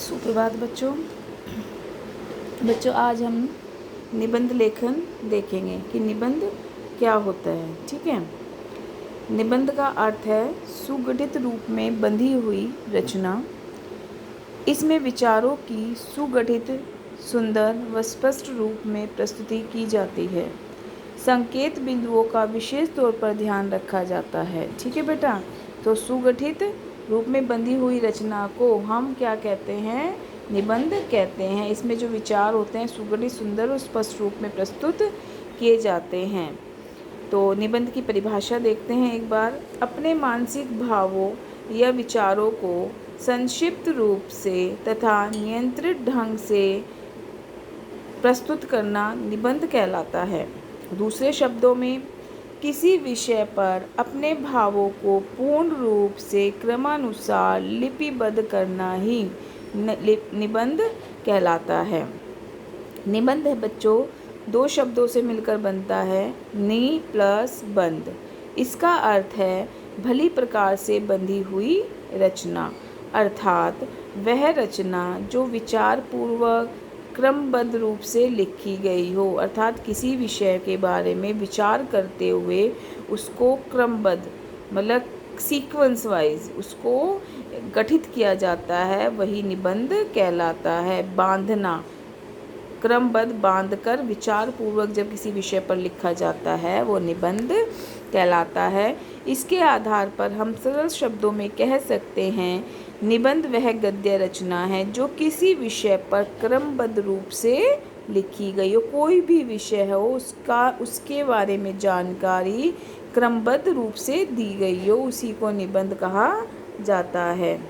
सुप्रभात बच्चों आज हम निबंध लेखन देखेंगे कि निबंध क्या होता है। ठीक है, निबंध का अर्थ है सुगठित रूप में बंधी हुई रचना। इसमें विचारों की सुगठित, सुंदर व स्पष्ट रूप में प्रस्तुति की जाती है। संकेत बिंदुओं का विशेष तौर पर ध्यान रखा जाता है। ठीक है बेटा, तो सुगठित रूप में बंधी हुई रचना को हम क्या कहते हैं? निबंध कहते हैं। इसमें जो विचार होते हैं सुगठित, सुंदर और स्पष्ट रूप में प्रस्तुत किए जाते हैं। तो निबंध की परिभाषा देखते हैं एक बार। अपने मानसिक भावों या विचारों को संक्षिप्त रूप से तथा नियंत्रित ढंग से प्रस्तुत करना निबंध कहलाता है। दूसरे शब्दों में, किसी विषय पर अपने भावों को पूर्ण रूप से क्रमानुसार लिपिबद्ध करना ही निबंध कहलाता है। निबंध है बच्चों दो शब्दों से मिलकर बनता है, नि प्लस बंध। इसका अर्थ है भली प्रकार से बंधी हुई रचना, अर्थात वह रचना जो विचार पूर्वक क्रमबद्ध रूप से लिखी गई हो। अर्थात किसी विषय के बारे में विचार करते हुए उसको क्रमबद्ध मतलब सीक्वेंस वाइज उसको गठित किया जाता है, वही निबंध कहलाता है। बांधना, क्रमबद्ध बांधकर विचार पूर्वक जब किसी विषय पर लिखा जाता है वो निबंध कहलाता है। इसके आधार पर हम सरल शब्दों में कह सकते हैं निबंध वह गद्य रचना है जो किसी विषय पर क्रमबद्ध रूप से लिखी गई हो। कोई भी विषय हो उसके बारे में जानकारी क्रमबद्ध रूप से दी गई हो, उसी को निबंध कहा जाता है।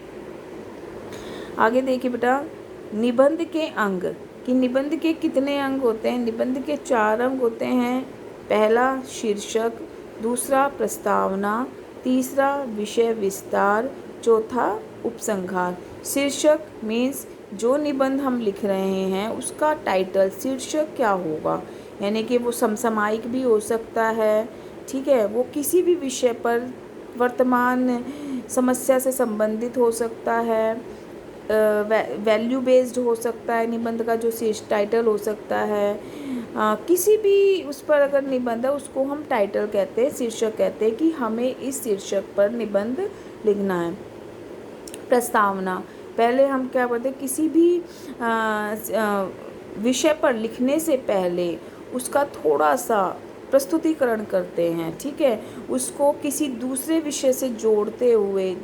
आगे देखिए बेटा, निबंध के अंग कि निबंध के कितने अंग होते हैं। निबंध के 4 अंग होते हैं। पहला शीर्षक, दूसरा प्रस्तावना, तीसरा विषय विस्तार, चौथा उपसंहार। शीर्षक मीन्स जो निबंध हम लिख रहे हैं उसका टाइटल शीर्षक क्या होगा, यानी कि वो समसामयिक भी हो सकता है। ठीक है, वो किसी भी विषय पर वर्तमान समस्या से संबंधित हो सकता है, वैल्यू बेस्ड हो सकता है निबंध का जो टाइटल हो सकता है। किसी भी उस पर अगर निबंध है उसको हम टाइटल कहते हैं, शीर्षक कहते हैं कि हमें इस शीर्षक पर निबंध लिखना है। प्रस्तावना, पहले हम क्या करते हैं, किसी भी विषय पर लिखने से पहले उसका थोड़ा सा प्रस्तुतिकरण करते हैं। ठीक है, उसको किसी दूसरे विषय से जोड़ते हुए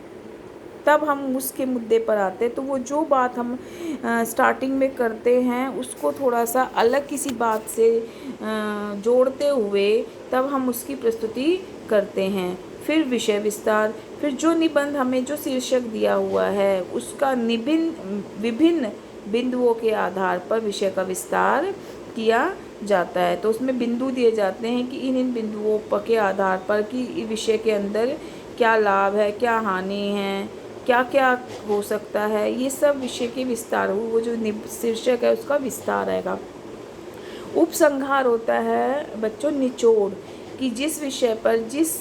तब हम उसके मुद्दे पर आते हैं। तो वो जो बात हम स्टार्टिंग में करते हैं उसको थोड़ा सा अलग किसी बात से जोड़ते हुए तब हम उसकी प्रस्तुति करते हैं। फिर विषय विस्तार, फिर जो निबंध हमें जो शीर्षक दिया हुआ है उसका विभिन्न बिंदुओं के आधार पर विषय का विस्तार किया जाता है। तो उसमें बिंदु दिए जाते हैं कि इन बिंदुओं के आधार पर कि विषय के अंदर क्या लाभ है, क्या हानि है, क्या क्या हो सकता है, ये सब विषय के विस्तार हो। वो जो शीर्षक है उसका विस्तार रहेगा। उपसंहार होता है बच्चों निचोड़, कि जिस विषय पर जिस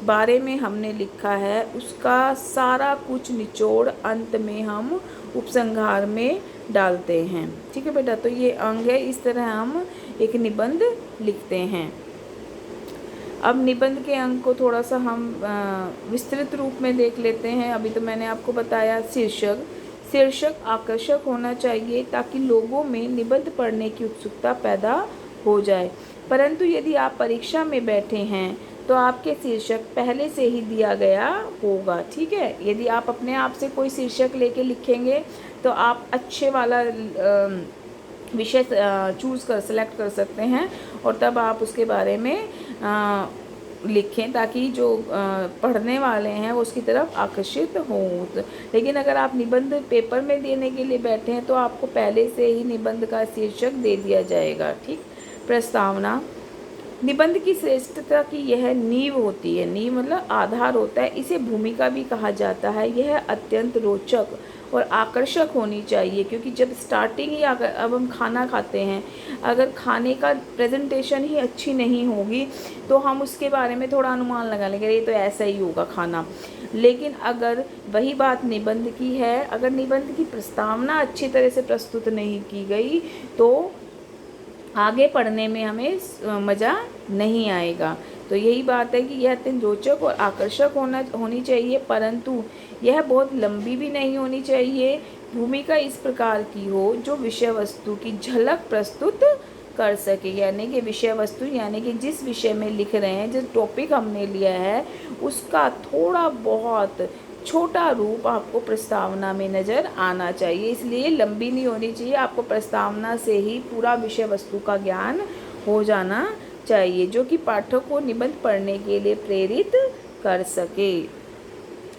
बारे में हमने लिखा है उसका सारा कुछ निचोड़ अंत में हम उपसंहार में डालते हैं। ठीक है बेटा, तो ये अंग है, इस तरह हम एक निबंध लिखते हैं। अब निबंध के अंग को थोड़ा सा हम विस्तृत रूप में देख लेते हैं। अभी तो मैंने आपको बताया शीर्षक आकर्षक होना चाहिए ताकि लोगों में निबंध पढ़ने की उत्सुकता पैदा हो जाए। परंतु यदि आप परीक्षा में बैठे हैं तो आपके शीर्षक पहले से ही दिया गया होगा। ठीक है, यदि आप अपने आप से कोई शीर्षक लेके लिखेंगे तो आप अच्छे वाला विषय सेलेक्ट कर सकते हैं और तब आप उसके बारे में लिखें ताकि जो पढ़ने वाले हैं वो उसकी तरफ आकर्षित हों। लेकिन अगर आप निबंध पेपर में देने के लिए बैठे हैं तो आपको पहले से ही निबंध का शीर्षक दे दिया जाएगा। ठीक, प्रस्तावना, निबंध की श्रेष्ठता की यह नींव होती है। नींव मतलब आधार होता है। इसे भूमिका भी कहा जाता है। यह अत्यंत रोचक और आकर्षक होनी चाहिए क्योंकि जब स्टार्टिंग ही अब हम खाना खाते हैं, अगर खाने का प्रेजेंटेशन ही अच्छी नहीं होगी तो हम उसके बारे में थोड़ा अनुमान लगा लेंगे, ये तो ऐसा ही होगा खाना। लेकिन अगर वही बात निबंध की है, अगर निबंध की प्रस्तावना अच्छी तरह से प्रस्तुत नहीं की गई तो आगे पढ़ने में हमें मज़ा नहीं आएगा। तो यही बात है कि यह अत्यंत रोचक और आकर्षक होनी चाहिए, परंतु यह बहुत लंबी भी नहीं होनी चाहिए। भूमिका इस प्रकार की हो जो विषय वस्तु की झलक प्रस्तुत कर सके, यानी कि विषय वस्तु यानी कि जिस विषय में लिख रहे हैं, जिस टॉपिक हमने लिया है उसका थोड़ा बहुत छोटा रूप आपको प्रस्तावना में नज़र आना चाहिए। इसलिए लंबी नहीं होनी चाहिए, आपको प्रस्तावना से ही पूरा विषय वस्तु का ज्ञान हो जाना चाहिए, जो कि पाठक को निबंध पढ़ने के लिए प्रेरित कर सके।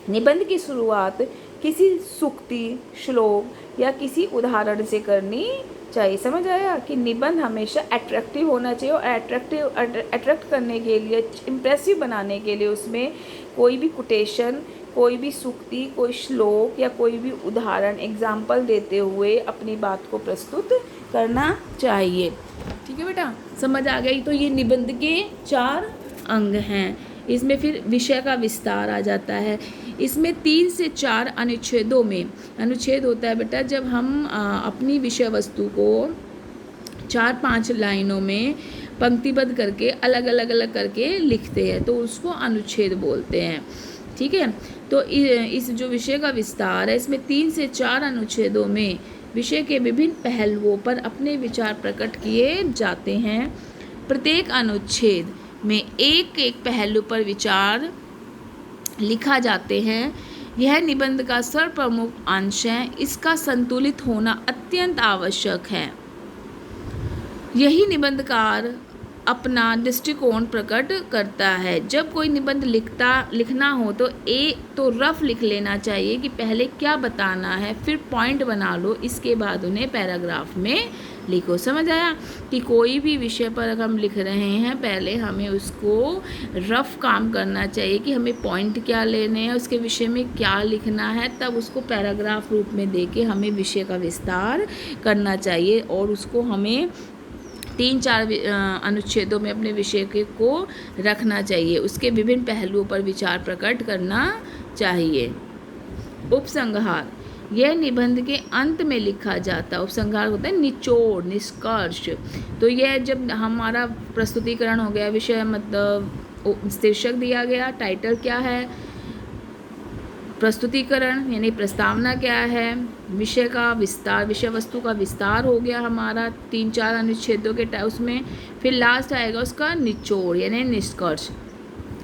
निबंध की शुरुआत किसी सूक्ति, श्लोक या किसी उदाहरण से करनी चाहिए। समझ आया कि निबंध हमेशा अट्रैक्टिव होना चाहिए, और अट्रैक्ट करने के लिए, इम्प्रेसिव बनाने के लिए उसमें कोई भी कोटेशन, कोई भी सूक्ति, कोई श्लोक या कोई भी उदाहरण, एग्जाम्पल देते हुए अपनी बात को प्रस्तुत करना चाहिए। ठीक है बेटा, समझ आ गई। तो ये निबंध के 4 अंग हैं। इसमें फिर विषय का विस्तार आ जाता है। इसमें 3 से 4 अनुच्छेदों में, अनुच्छेद होता है बेटा जब हम अपनी विषय वस्तु को 4-5 लाइनों में पंक्तिबद्ध करके अलग अलग करके लिखते हैं, तो उसको अनुच्छेद बोलते हैं। ठीक है, तो इस जो विषय का विस्तार है, इसमें 3 से 4 अनुच्छेदों में विषय के विभिन्न पहलुओं पर अपने विचार प्रकट किए जाते हैं। प्रत्येक अनुच्छेद में एक एक पहलू पर विचार लिखा जाते हैं। यह निबंध का सर्वप्रमुख अंश है। इसका संतुलित होना अत्यंत आवश्यक है। यही निबंधकार अपना दृष्टिकोण प्रकट करता है। जब कोई निबंध लिखना हो तो रफ लिख लेना चाहिए कि पहले क्या बताना है, फिर पॉइंट बना लो, इसके बाद उन्हें पैराग्राफ में लिखो। समझ आया कि कोई भी विषय पर अगर हम लिख रहे हैं, पहले हमें उसको रफ काम करना चाहिए कि हमें पॉइंट क्या लेने हैं, उसके विषय में क्या लिखना है, तब उसको पैराग्राफ रूप में देके हमें विषय का विस्तार करना चाहिए, और उसको हमें 3-4 अनुच्छेदों में अपने विषय को रखना चाहिए। उसके विभिन्न पहलुओं पर विचार प्रकट करना चाहिए। उपसंहार, यह निबंध के अंत में लिखा जाता है। उपसंहार होता है निचोड़, निष्कर्ष। तो यह जब हमारा प्रस्तुतिकरण हो गया, विषय मतलब शीर्षक दिया गया, टाइटल क्या है, प्रस्तुतिकरण यानी प्रस्तावना क्या है, विषय का विस्तार, विषय वस्तु का विस्तार हो गया हमारा 3-4 अनुच्छेदों के उसमें, फिर लास्ट आएगा उसका निचोड़ यानी निष्कर्ष।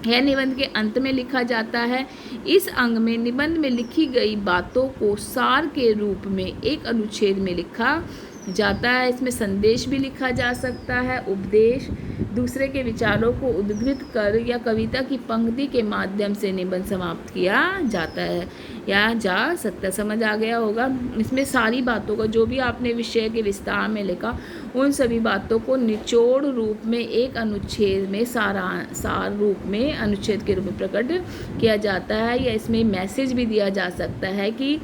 यह निबंध के अंत में लिखा जाता है। इस अंग में निबंध में लिखी गई बातों को सार के रूप में एक अनुच्छेद में लिखा जाता है। इसमें संदेश भी लिखा जा सकता है, उपदेश, दूसरे के विचारों को उद्धृत कर या कविता की पंक्ति के माध्यम से निबंध समाप्त किया जाता है या जा सकता है। समझ आ गया होगा। इसमें सारी बातों का जो भी आपने विषय के विस्तार में लिखा, उन सभी बातों को निचोड़ रूप में एक अनुच्छेद में सार रूप में अनुच्छेद के रूप में प्रकट किया जाता है, या इसमें मैसेज भी दिया जा सकता है कि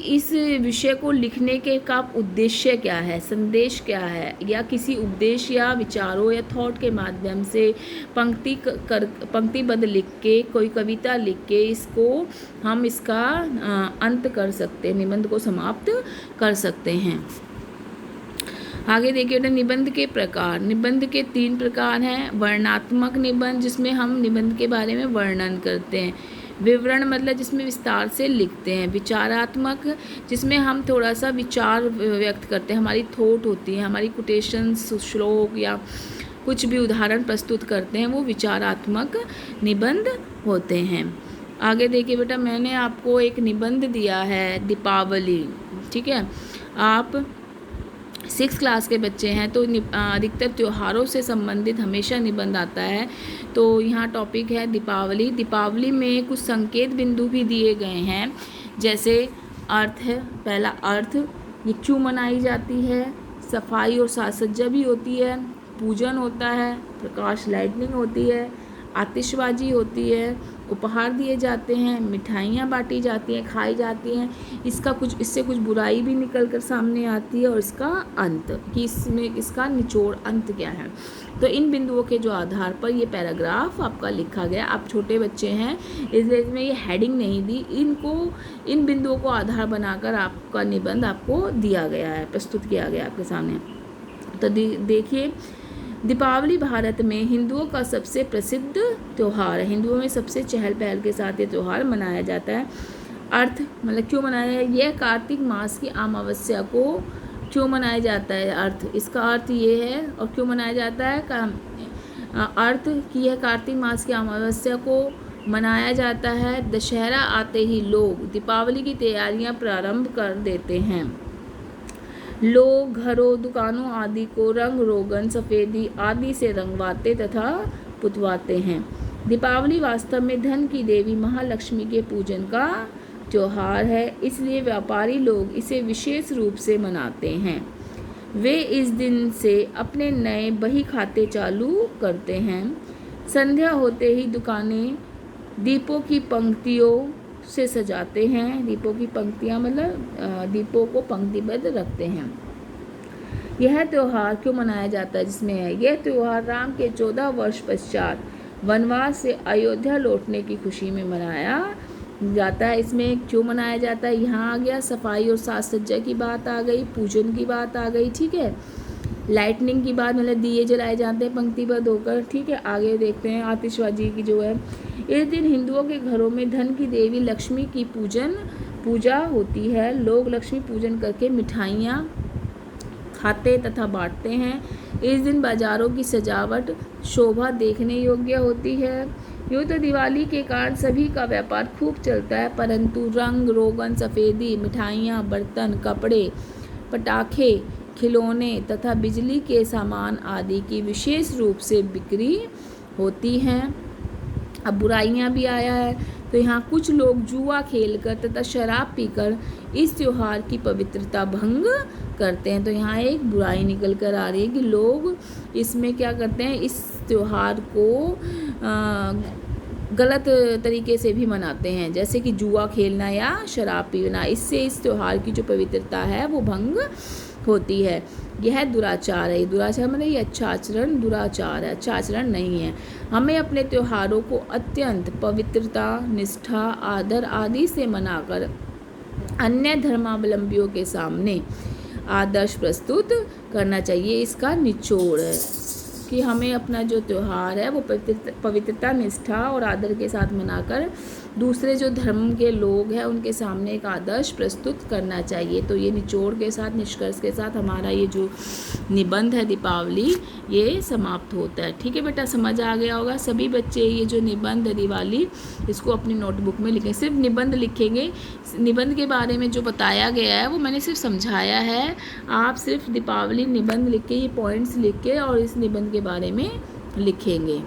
इस विषय को लिखने के का उद्देश्य क्या है, संदेश क्या है, या किसी उपदेश या विचारों या थॉट के माध्यम से पंक्तिबद्ध लिख के, कोई कविता लिख के इसको हम इसका अंत कर सकते हैं, निबंध को समाप्त कर सकते हैं। आगे देखिए निबंध के प्रकार। निबंध के 3 प्रकार हैं। वर्णनात्मक निबंध, जिसमें हम निबंध के बारे में वर्णन करते हैं। विवरण मतलब जिसमें विस्तार से लिखते हैं। विचारात्मक, जिसमें हम थोड़ा सा विचार व्यक्त करते हैं, हमारी थॉट होती है, हमारी कोटेशंस, श्लोक या कुछ भी उदाहरण प्रस्तुत करते हैं, वो विचारात्मक निबंध होते हैं। आगे देखिए बेटा, मैंने आपको एक निबंध दिया है दीपावली। ठीक है, आप 6 क्लास के बच्चे हैं तो अधिकतर त्योहारों से संबंधित हमेशा निबंध आता है। तो यहाँ टॉपिक है दीपावली। दीपावली में कुछ संकेत बिंदु भी दिए गए हैं, जैसे अर्थ है। पहला अर्थ, ये क्यों मनाई जाती है, सफाई और साज सज्जा भी होती है, पूजन होता है, प्रकाश लाइटनिंग होती है, आतिशबाजी होती है, उपहार दिए जाते हैं, मिठाइयाँ बांटी जाती हैं, खाई जाती हैं। इससे कुछ बुराई भी निकल कर सामने आती है, और इसका अंत कि इसमें इसका निचोड़ अंत क्या है। तो इन बिंदुओं के जो आधार पर ये पैराग्राफ आपका लिखा गया। आप छोटे बच्चे हैं इसलिए इसमें ये हेडिंग नहीं दी, इन बिंदुओं को आधार बनाकर आपका निबंध आपको दिया गया है, प्रस्तुत किया गया आपके सामने। तो देखिए, दीपावली भारत में हिंदुओं का सबसे प्रसिद्ध त्यौहार है। हिंदुओं में सबसे चहल पहल के साथ ये त्यौहार मनाया जाता है। अर्थ मतलब क्यों मनाया है, यह कार्तिक मास की अमावस्या को क्यों मनाया जाता है। अर्थ, इसका अर्थ ये है और क्यों मनाया जाता है अर्थ कि यह कार्तिक मास की अमावस्या को मनाया जाता है। दशहरा आते ही लोग दीपावली की तैयारियां प्रारंभ कर देते हैं। लोग घरों, दुकानों आदि को रंग रोगन, सफ़ेदी आदि से रंगवाते तथा पुतवाते हैं। दीपावली वास्तव में धन की देवी महालक्ष्मी के पूजन का त्यौहार है, इसलिए व्यापारी लोग इसे विशेष रूप से मनाते हैं। वे इस दिन से अपने नए बही खाते चालू करते हैं। संध्या होते ही दुकानें दीपों की पंक्तियों से सजाते हैं। दीपों की पंक्तियाँ मतलब दीपों को पंक्तिबद्ध रखते हैं। यह त्यौहार क्यों मनाया जाता है, जिसमें है यह त्यौहार राम के 14 वर्ष पश्चात वनवास से अयोध्या लौटने की खुशी में मनाया जाता है। इसमें क्यों मनाया जाता है, यहाँ आ गया, सफाई और साज सज्जा की बात आ गई, पूजन की बात आ गई, ठीक है। लाइटनिंग की बात मतलब दिए जलाए जाते हैं पंक्तिबद्ध होकर, ठीक है। आगे देखते हैं आतिशबाजी की जो है। इस दिन हिंदुओं के घरों में धन की देवी लक्ष्मी की पूजा होती है। लोग लक्ष्मी पूजन करके मिठाइयाँ खाते तथा बांटते हैं। इस दिन बाजारों की सजावट शोभा देखने योग्य होती है। यूँ तो दिवाली के कारण सभी का व्यापार खूब चलता है, परंतु रंग रोगन, सफ़ेदी, मिठाइयाँ, बर्तन, कपड़े, पटाखे, खिलौने तथा बिजली के सामान आदि की विशेष रूप से बिक्री होती हैं। अब बुराइयाँ भी आया है, तो यहाँ कुछ लोग जुआ खेलकर तथा शराब पीकर इस त्यौहार की पवित्रता भंग करते हैं। तो यहाँ एक बुराई निकल कर आ रही है कि लोग इसमें क्या करते हैं, इस त्यौहार को गलत तरीके से भी मनाते हैं, जैसे कि जुआ खेलना या शराब पीना। इससे इस त्यौहार की जो पवित्रता है वो भंग होती है। यह दुराचार है। दुराचार मतलब ये अच्छा आचरण दुराचार है, अच्छा आचरण नहीं है। हमें अपने त्योहारों को अत्यंत पवित्रता, निष्ठा, आदर आदि से मनाकर अन्य धर्मावलंबियों के सामने आदर्श प्रस्तुत करना चाहिए। इसका निचोड़ है कि हमें अपना जो त्यौहार है वो पवित्रता, निष्ठा और आदर के साथ मनाकर दूसरे जो धर्म के लोग हैं उनके सामने एक आदर्श प्रस्तुत करना चाहिए। तो ये निचोड़ के साथ, निष्कर्ष के साथ हमारा ये जो निबंध है दीपावली ये समाप्त होता है। ठीक है बेटा, समझ आ गया होगा। सभी बच्चे ये जो निबंध है दिवाली इसको अपनी नोटबुक में लिखें। सिर्फ निबंध लिखेंगे, निबंध के बारे में जो बताया गया है वो मैंने सिर्फ समझाया है। आप सिर्फ दीपावली निबंध लिख के, ये पॉइंट्स लिख के और इस निबंध के बारे में लिखेंगे।